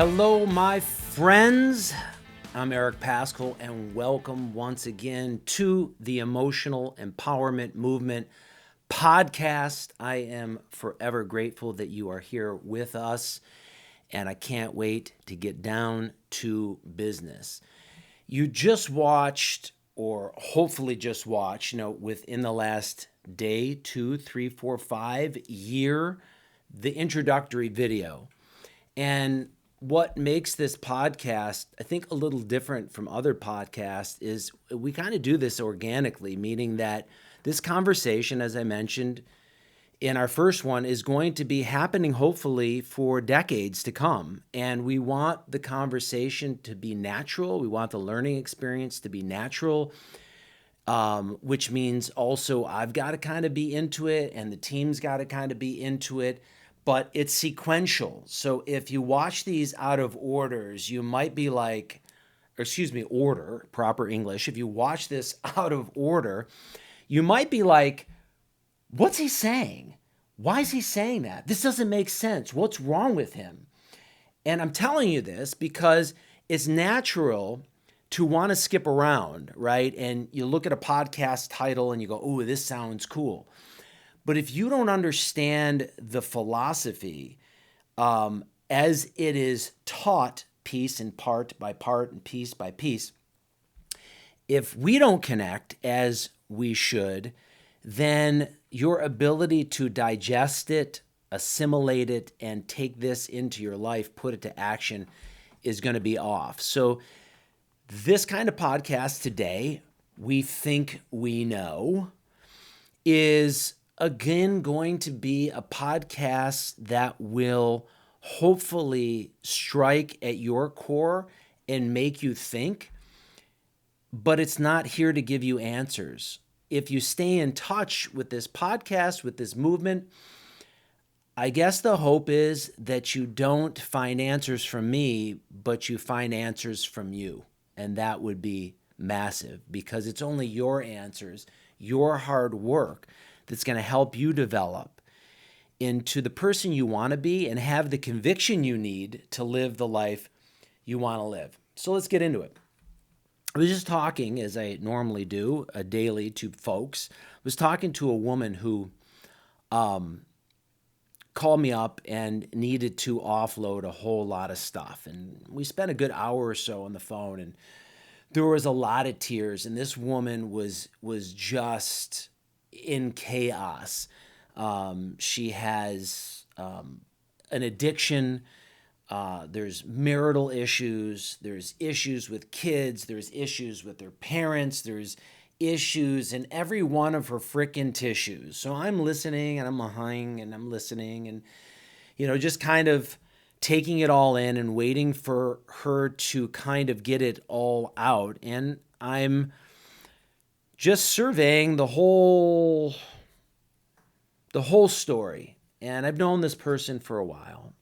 Hello, my friends. I'm Eric Pascal, and welcome once again to the Emotional Empowerment Movement podcast. I am forever grateful that you are here with us, and I can't wait to get down to business. You just watched, or hopefully just watched, within the last day, 2, 3, 4, 5 year, the introductory video. And what makes this podcast, I think, a little different from other podcasts is we kind of do this organically, meaning that this conversation, as I mentioned in our first one, is going to be happening hopefully for decades to come. And we want the conversation to be natural. We want the learning experience to be natural, which means also I've got to kind of be into it and the team's got to kind of be into it. But it's sequential. So if you watch these out of orders, you might be like, order, proper English. If you watch this out of order, you might be like, what's he saying? Why is he saying that? This doesn't make sense. What's wrong with him? And I'm telling you this because it's natural to want to skip around, right? And you look at a podcast title and you go, oh, this sounds cool. But if you don't understand the philosophy as it is taught piece and part by part and piece by piece, if we don't connect as we should, then your ability to digest it, assimilate it, and take this into your life, put it to action, is going to be off. So this kind of podcast today, We Think We Know, is again going to be a podcast that will hopefully strike at your core and make you think, but it's not here to give you answers. If you stay in touch with this podcast, with this movement, I guess the hope is that you don't find answers from me, but you find answers from you. And that would be massive because it's only your answers, your hard work that's going to help you develop into the person you want to be and have the conviction you need to live the life you want to live. So let's get into it. I was just talking, as I normally do, daily to folks. I was talking to a woman who called me up and needed to offload a whole lot of stuff. And we spent a good hour or so on the phone, and there was a lot of tears. And this woman was just in chaos. She has an addiction. There's marital issues. There's issues with kids. There's issues with their parents. There's issues in every one of her frickin' tissues. So I'm listening and I'm behind and I'm listening and, just kind of taking it all in and waiting for her to kind of get it all out. And I'm just surveying the whole story. And I've known this person for a while.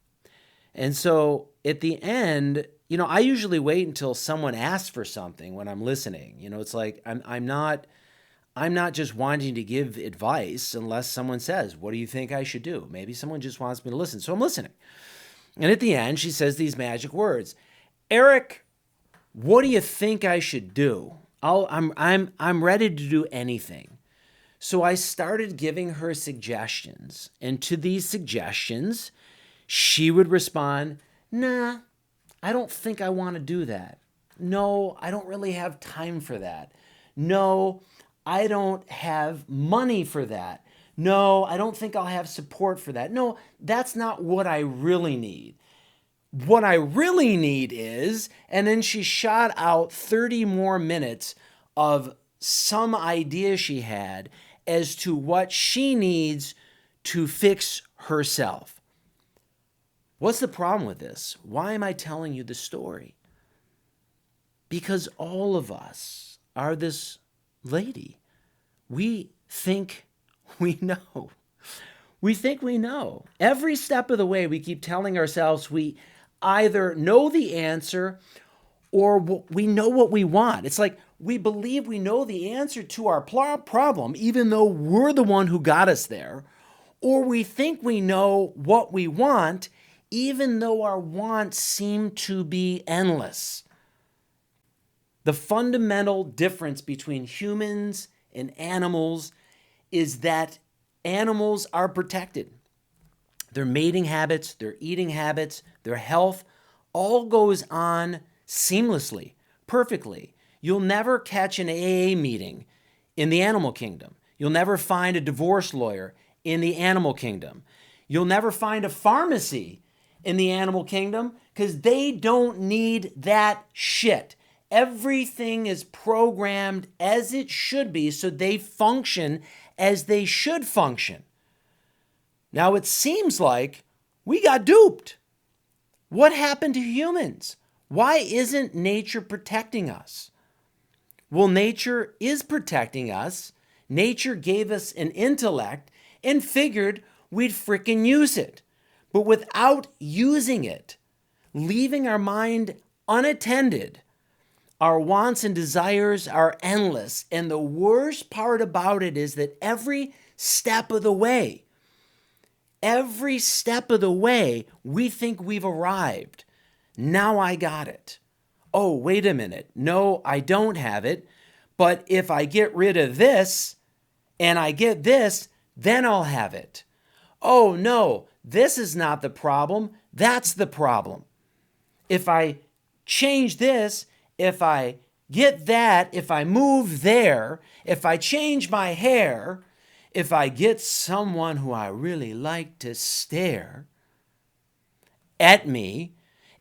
And so at the end, I usually wait until someone asks for something when I'm listening. It's like I'm not just wanting to give advice unless someone says, what do you think I should do? Maybe someone just wants me to listen. So I'm listening. And at the end, she says these magic words, Eric, what do you think I should do? I'm ready to do anything. So I started giving her suggestions. And to these suggestions, she would respond, nah, I don't think I want to do that. No, I don't really have time for that. No, I don't have money for that. No, I don't think I'll have support for that. No, that's not what I really need. What I really need is, and then she shot out 30 more minutes of some idea she had as to what she needs to fix herself. What's the problem with this? Why am I telling you the story? Because all of us are this lady. We think we know. We think we know. Every step of the way, we keep telling ourselves we either know the answer or we know what we want. It's like we believe we know the answer to our problem, even though we're the one who got us there, or we think we know what we want, even though our wants seem to be endless. The fundamental difference between humans and animals is that animals are protected. Their mating habits, their eating habits, their health all goes on seamlessly, perfectly. You'll never catch an AA meeting in the animal kingdom. You'll never find a divorce lawyer in the animal kingdom. You'll never find a pharmacy in the animal kingdom because they don't need that shit. Everything is programmed as it should be, so they function as they should function. Now, it seems like we got duped. What happened to humans? Why isn't nature protecting us? Well, nature is protecting us. Nature gave us an intellect and figured we'd frickin' use it. But without using it, leaving our mind unattended, our wants and desires are endless. And the worst part about it is that every step of the way, we think we've arrived. Now I got it. Oh, wait a minute. No, I don't have it. But if I get rid of this and I get this, then I'll have it. Oh, no, this is not the problem. That's the problem. If I change this, if I get that, if I move there, if I change my hair, if I get someone who I really like to stare at me,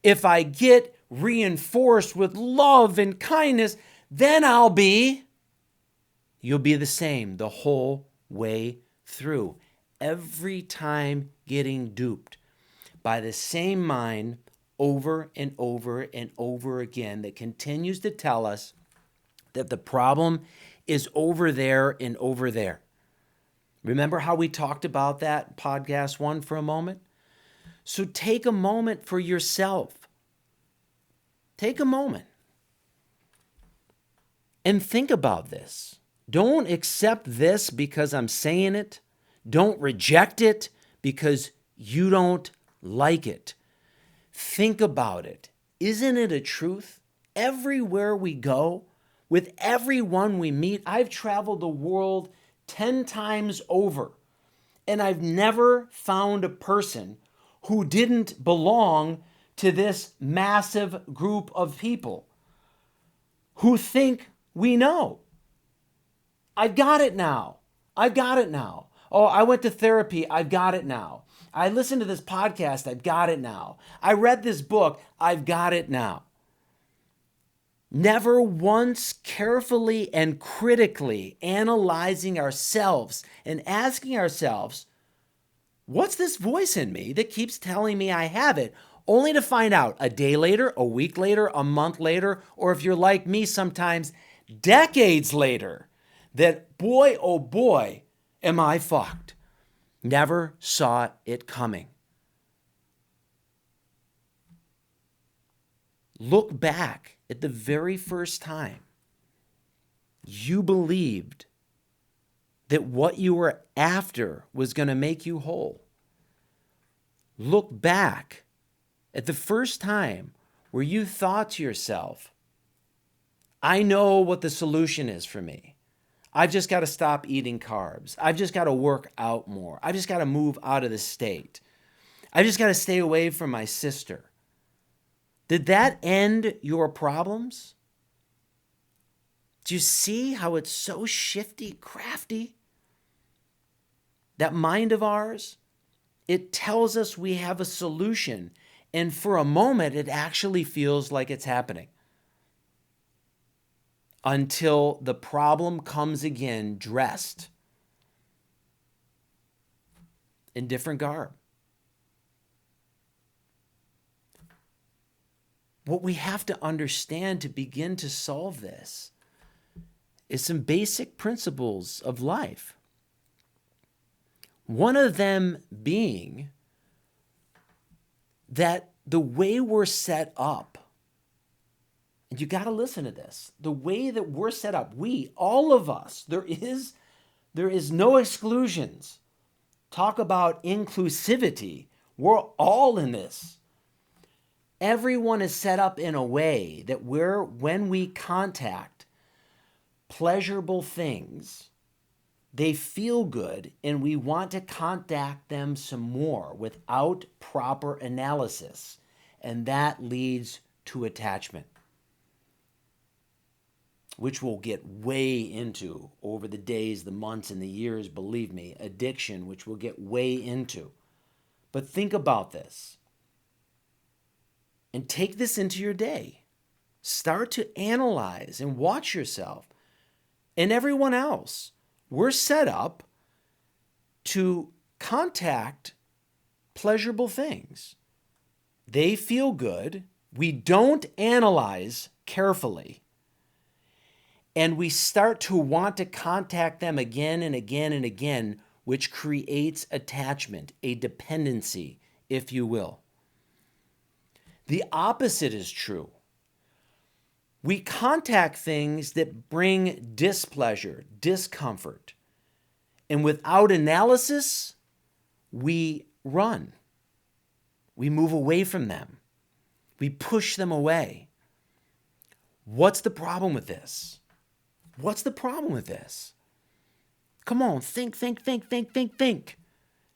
if I get reinforced with love and kindness, then you'll be the same the whole way through. Every time getting duped by the same mind over and over and over again that continues to tell us that the problem is over there and over there. Remember how we talked about that podcast 1 for a moment? So take a moment for yourself. Take a moment and think about this. Don't accept this because I'm saying it. Don't reject it because you don't like it. Think about it. Isn't it a truth? Everywhere we go, with everyone we meet, I've traveled the world 10 times over, and I've never found a person who didn't belong to this massive group of people who think we know. I've got it now. Oh, I went to therapy. I've got it now. I listened to this podcast. I've got it now. I read this book. I've got it now. Never once carefully and critically analyzing ourselves and asking ourselves, what's this voice in me that keeps telling me I have it, only to find out a day later, a week later, a month later, or if you're like me, sometimes decades later, that boy, oh boy, am I fucked. Never saw it coming. Look back at the very first time you believed that what you were after was going to make you whole. Look back at the first time where you thought to yourself, I know what the solution is for me. I've just got to stop eating carbs. I've just got to work out more. I've just got to move out of the state. I've just got to stay away from my sister. Did that end your problems? Do you see how it's so shifty, crafty? That mind of ours, it tells us we have a solution, and for a moment, it actually feels like it's happening. Until the problem comes again dressed in different garb. What we have to understand to begin to solve this is some basic principles of life. One of them being that the way we're set up, and you got to listen to this, the way that we're set up, we, all of us, there is no exclusions. Talk about inclusivity. We're all in this. Everyone is set up in a way that when we contact pleasurable things, they feel good and we want to contact them some more without proper analysis. And that leads to attachment, which we'll get way into over the days, the months, and the years, believe me. Addiction, which we'll get way into. But think about this and take this into your day. Start to analyze and watch yourself and everyone else. We're set up to contact pleasurable things. They feel good. We don't analyze carefully. And we start to want to contact them again and again and again, which creates attachment, a dependency, if you will. The opposite is true. We contact things that bring displeasure, discomfort, and without analysis, we run. We move away from them. We push them away. What's the problem with this? What's the problem with this? Come on, think.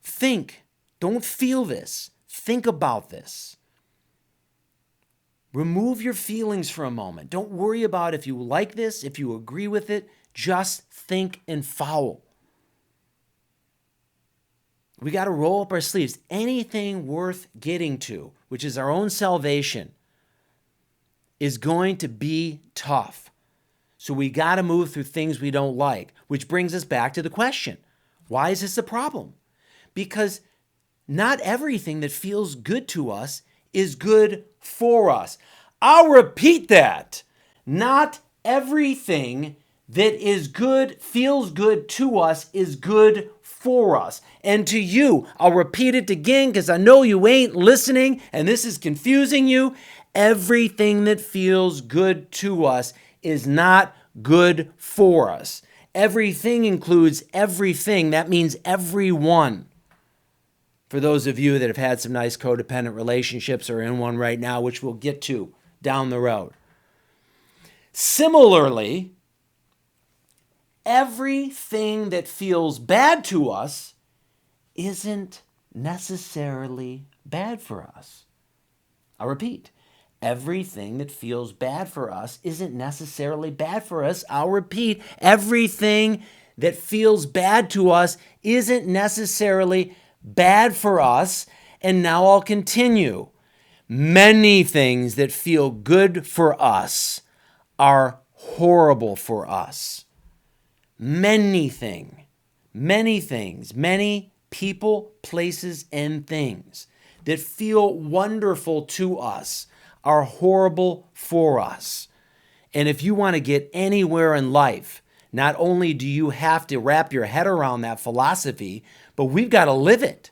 Think. Don't feel this. Think about this. Remove your feelings for a moment. Don't worry about if you like this, if you agree with it. Just think and follow. We got to roll up our sleeves. Anything worth getting to, which is our own salvation, is going to be tough. So we got to move through things we don't like, which brings us back to the question, why is this a problem? Because not everything that feels good to us is good for us. I'll repeat that. Not everything that is good, feels good to us, is good for us. And to you, I'll repeat it again because I know you ain't listening and this is confusing you. Everything that feels good to us is not good for us. Everything includes everything. That means everyone. For those of you that have had some nice codependent relationships or in one right now, which we'll get to down the road. Similarly, everything that feels bad to us isn't necessarily bad for us. I'll repeat. Everything that feels bad for us isn't necessarily bad for us. I'll repeat. Everything that feels bad to us isn't necessarily bad for us. And now I'll continue. Many things that feel good for us are horrible for us. Many things, many people, places, and things that feel wonderful to us are horrible for us. And if you want to get anywhere in life, not only do you have to wrap your head around that philosophy, but we've got to live it.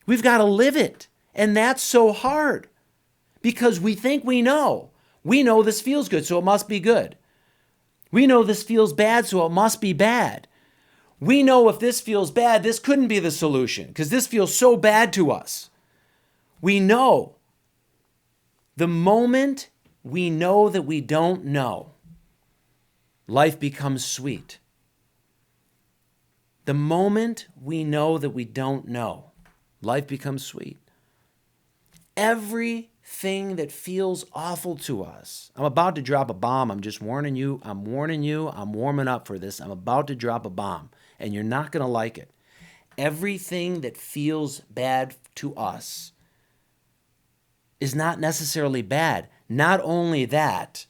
We've got to live it. And that's so hard because we think we know. We know this feels good, so it must be good. We know this feels bad, so it must be bad. We know if this feels bad, this couldn't be the solution because this feels so bad to us. We know. The moment we know that we don't know, life becomes sweet. The moment we know that we don't know, life becomes sweet. Everything that feels awful to us. I'm about to drop a bomb. I'm just warning you. I'm warming up for this. I'm about to drop a bomb, and you're not going to like it. Everything that feels bad to us is not necessarily bad. Not only that,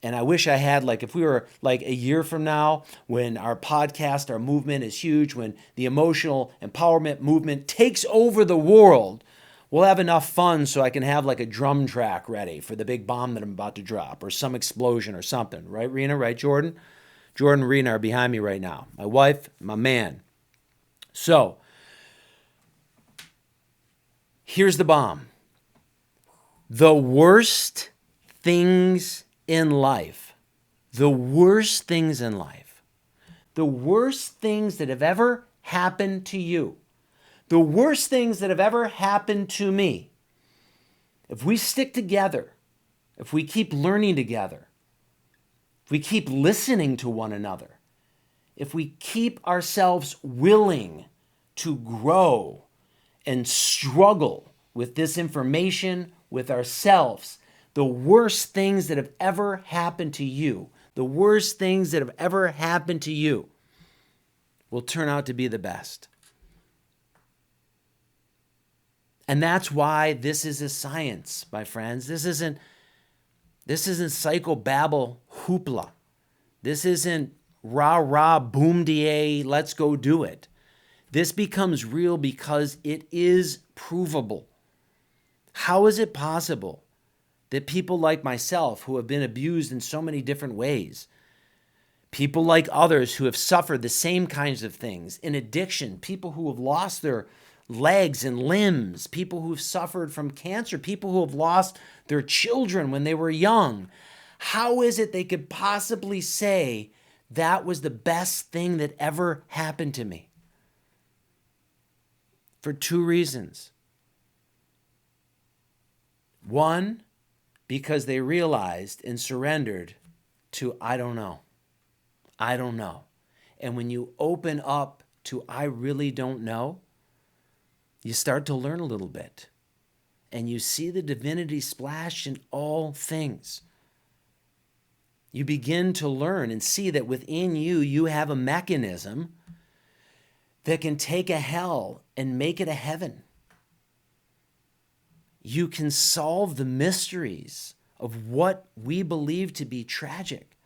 and I wish I had, like, if we were like a year from now, when our podcast, our movement is huge, when the emotional empowerment movement takes over the world, we'll have enough fun so I can have like a drum track ready for the big bomb that I'm about to drop or some explosion or something. Right, Rena? Right, Jordan? Jordan and Rena are behind me right now. My wife, my man. So, here's the bomb. The worst things in life, the worst things that have ever happened to you, The worst things that have ever happened to me, if we stick together, if we keep learning together, if we keep listening to one another, if we keep ourselves willing to grow and struggle with this information, with ourselves, the worst things that have ever happened to you, the worst things that have ever happened to you will turn out to be the best. And that's why this is a science, my friends. This isn't psychobabble hoopla. This isn't rah-rah boom-de-ay, let's go do it. This becomes real because it is provable. How is it possible that people like myself, who have been abused in so many different ways, people like others who have suffered the same kinds of things, in addiction, people who have lost their legs and limbs, people who have suffered from cancer, people who have lost their children when they were young, how is it they could possibly say that was the best thing that ever happened to me? For two reasons. One, because they realized and surrendered to I don't know. I don't know. And when you open up to I really don't know, you start to learn a little bit. And you see the divinity splashed in all things. You begin to learn and see that within you, you have a mechanism that can take a hell and make it a heaven. You can solve the mysteries of what we believe to be tragic,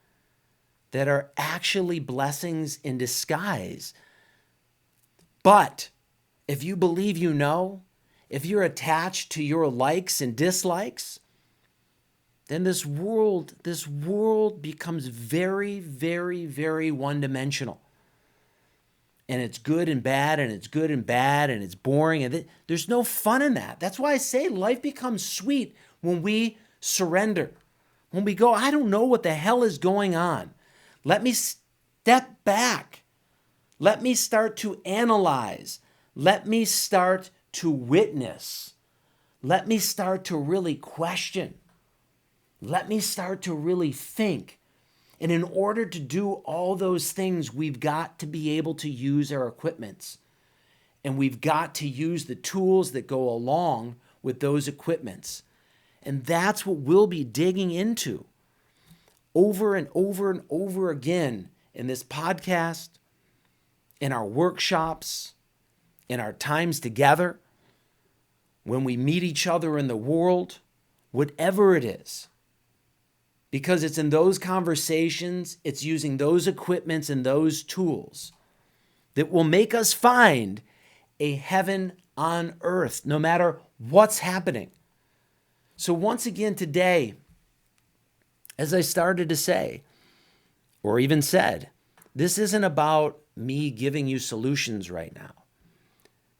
that are actually blessings in disguise. But if you believe you know, if you're attached to your likes and dislikes, then this world becomes very, very, very one-dimensional. And it's good and bad, and it's good and bad, and it's boring, and there's no fun in that. That's why I say life becomes sweet when we surrender. When we go, I don't know what the hell is going on. Let me step back. Let me start to analyze. Let me start to witness. Let me start to really question. Let me start to really think. And in order to do all those things, we've got to be able to use our equipments. And we've got to use the tools that go along with those equipments. And that's what we'll be digging into over and over and over again in this podcast, in our workshops, in our times together, when we meet each other in the world, whatever it is. Because it's in those conversations, it's using those equipments and those tools that will make us find a heaven on earth, no matter what's happening. So once again today, as I started to say, or even said, this isn't about me giving you solutions right now.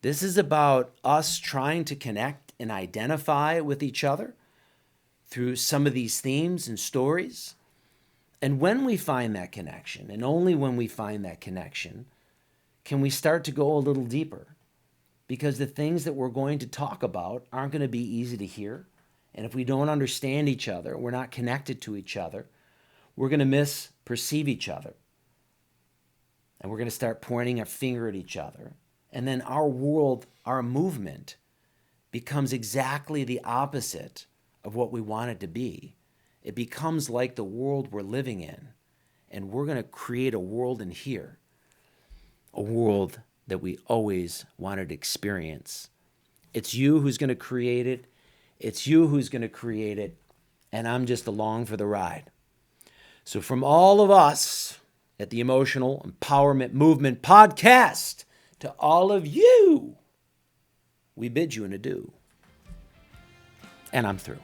This is about us trying to connect and identify with each other through some of these themes and stories. And when we find that connection, and only when we find that connection, can we start to go a little deeper. Because the things that we're going to talk about aren't going to be easy to hear. And if we don't understand each other, we're not connected to each other, we're going to misperceive each other. And we're going to start pointing our finger at each other. And then our world, our movement, becomes exactly the opposite of what we want it to be. It becomes like the world we're living in. And we're going to create a world in here, a world that we always wanted to experience. It's you who's going to create it. It's you who's going to create it. And I'm just along for the ride. So from all of us at the Emotional Empowerment Movement Podcast, to all of you, we bid you an adieu. And I'm through.